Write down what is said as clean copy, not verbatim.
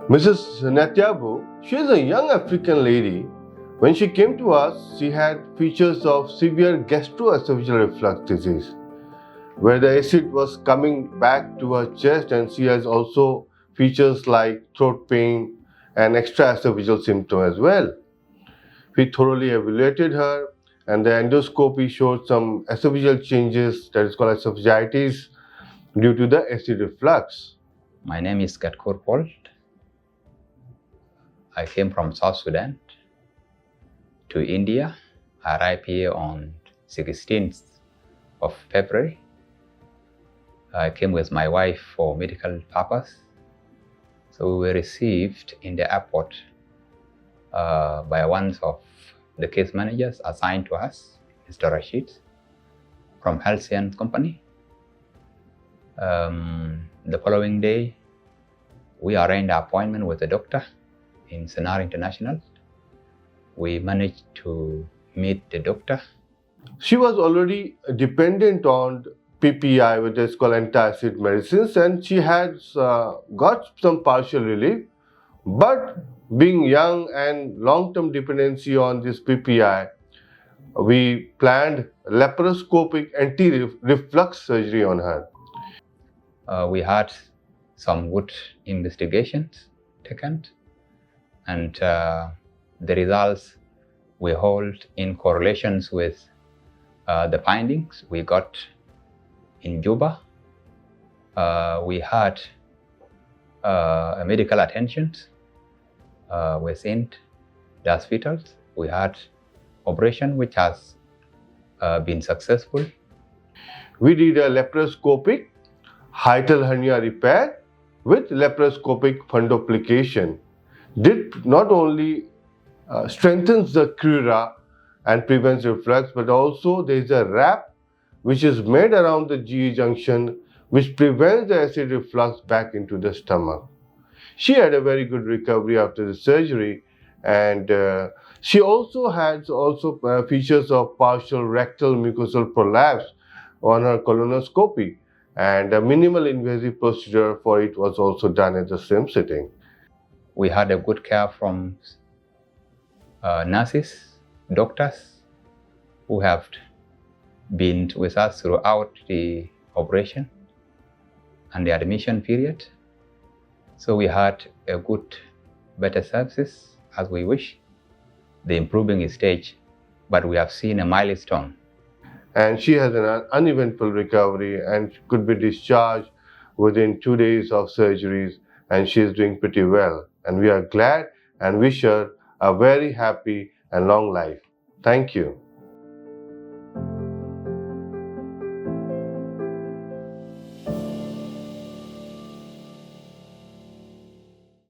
Mrs. Nyetaba, she is a young African lady. When she came to us, she had features of severe gastroesophageal reflux disease, where the acid was coming back to her chest, and she has also features like throat pain and extraesophageal symptoms as well. We thoroughly evaluated her, and the endoscopy showed some esophageal changes, that is called esophagitis, due to the acid reflux. My name is Kumar. I came from South Sudan to India. I arrived here on 16th of February. I came with my wife for medical purpose. So we were received in the airport by one of the case managers assigned to us, Mr. Rashid, from Health Science Company. The following day, we arranged an appointment with the doctor in Senar International. We managed to meet the doctor. She was already dependent on PPI, which is called antacid medicines, and she has got some partial relief. But being young and long-term dependency on this PPI, we planned laparoscopic anti-reflux surgery on her. We had some good investigations taken, and the results we hold in correlations with the findings we got in Juba. We had medical attentions within the hospitals. We had operation which has been successful. We did a laparoscopic hiatal hernia repair with laparoscopic fundoplication. Did not only strengthens the crura and prevents reflux, but also there is a wrap which is made around the GE junction which prevents the acid reflux back into the stomach. She had a very good recovery after the surgery, and she also had features of partial rectal mucosal prolapse on her colonoscopy, and a minimal invasive procedure for it was also done at the same sitting. We had a good care from nurses, doctors who have been with us throughout the operation and the admission period. So we had a good, better services as we wish. The improving stage, but we have seen a milestone. And she has an uneventful recovery and could be discharged within 2 days of surgeries, and she is doing pretty well. And we are glad and wish her a very happy and long life. Thank you.